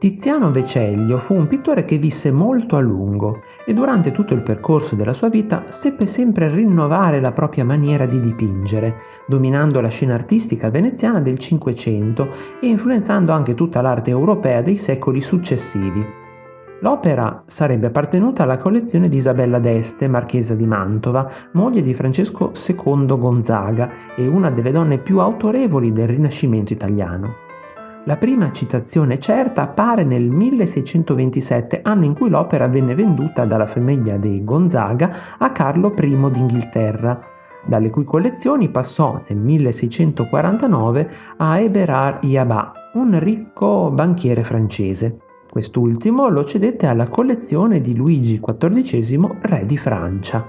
Tiziano Vecellio fu un pittore che visse molto a lungo e durante tutto il percorso della sua vita seppe sempre rinnovare la propria maniera di dipingere, dominando la scena artistica veneziana del Cinquecento e influenzando anche tutta l'arte europea dei secoli successivi. L'opera sarebbe appartenuta alla collezione di Isabella d'Este, marchesa di Mantova, moglie di Francesco II Gonzaga e una delle donne più autorevoli del Rinascimento italiano. La prima citazione certa appare nel 1627, anno in cui l'opera venne venduta dalla famiglia dei Gonzaga a Carlo I d'Inghilterra, dalle cui collezioni passò nel 1649 a Eberhard Yabat, un ricco banchiere francese. Quest'ultimo lo cedette alla collezione di Luigi XIV, re di Francia.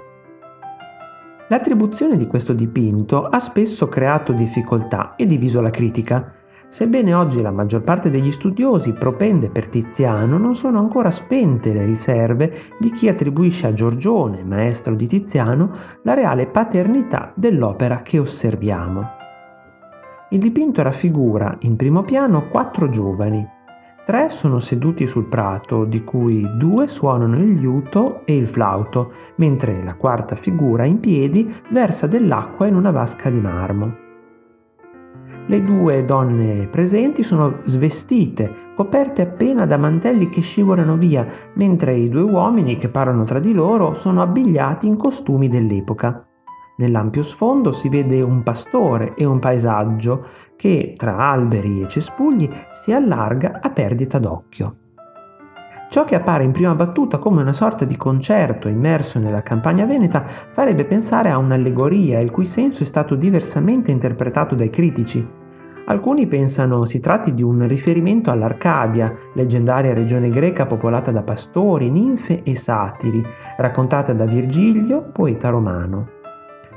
L'attribuzione di questo dipinto ha spesso creato difficoltà e diviso la critica. Sebbene oggi la maggior parte degli studiosi propende per Tiziano, non sono ancora spente le riserve di chi attribuisce a Giorgione, maestro di Tiziano, la reale paternità dell'opera che osserviamo. Il dipinto raffigura in primo piano 4 giovani. 3 sono seduti sul prato, di cui 2 suonano il liuto e il flauto, mentre la quarta figura in piedi versa dell'acqua in una vasca di marmo. Le 2 donne presenti sono svestite, coperte appena da mantelli che scivolano via, mentre i 2 uomini che parlano tra di loro sono abbigliati in costumi dell'epoca. Nell'ampio sfondo si vede un pastore e un paesaggio che, tra alberi e cespugli, si allarga a perdita d'occhio. Ciò che appare in prima battuta come una sorta di concerto immerso nella campagna veneta farebbe pensare a un'allegoria, il cui senso è stato diversamente interpretato dai critici. Alcuni pensano si tratti di un riferimento all'Arcadia, leggendaria regione greca popolata da pastori, ninfe e satiri, raccontata da Virgilio, poeta romano.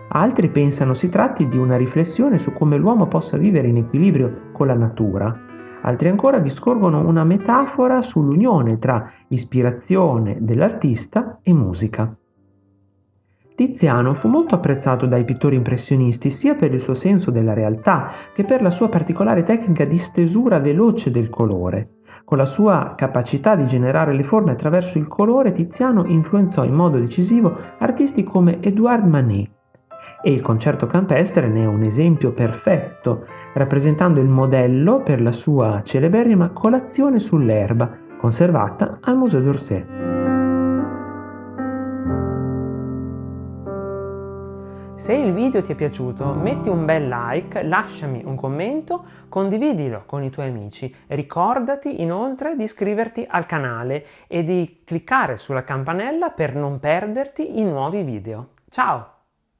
Altri pensano si tratti di una riflessione su come l'uomo possa vivere in equilibrio con la natura. Altri ancora vi scorgono una metafora sull'unione tra ispirazione dell'artista e musica. Tiziano fu molto apprezzato dai pittori impressionisti sia per il suo senso della realtà che per la sua particolare tecnica di stesura veloce del colore. Con la sua capacità di generare le forme attraverso il colore, Tiziano influenzò in modo decisivo artisti come Edouard Manet. E il concerto campestre ne è un esempio perfetto, rappresentando il modello per la sua celeberrima Colazione sull'erba, conservata al Museo d'Orsay. Se il video ti è piaciuto, metti un bel like, lasciami un commento, condividilo con i tuoi amici. Ricordati inoltre di iscriverti al canale e di cliccare sulla campanella per non perderti i nuovi video. Ciao!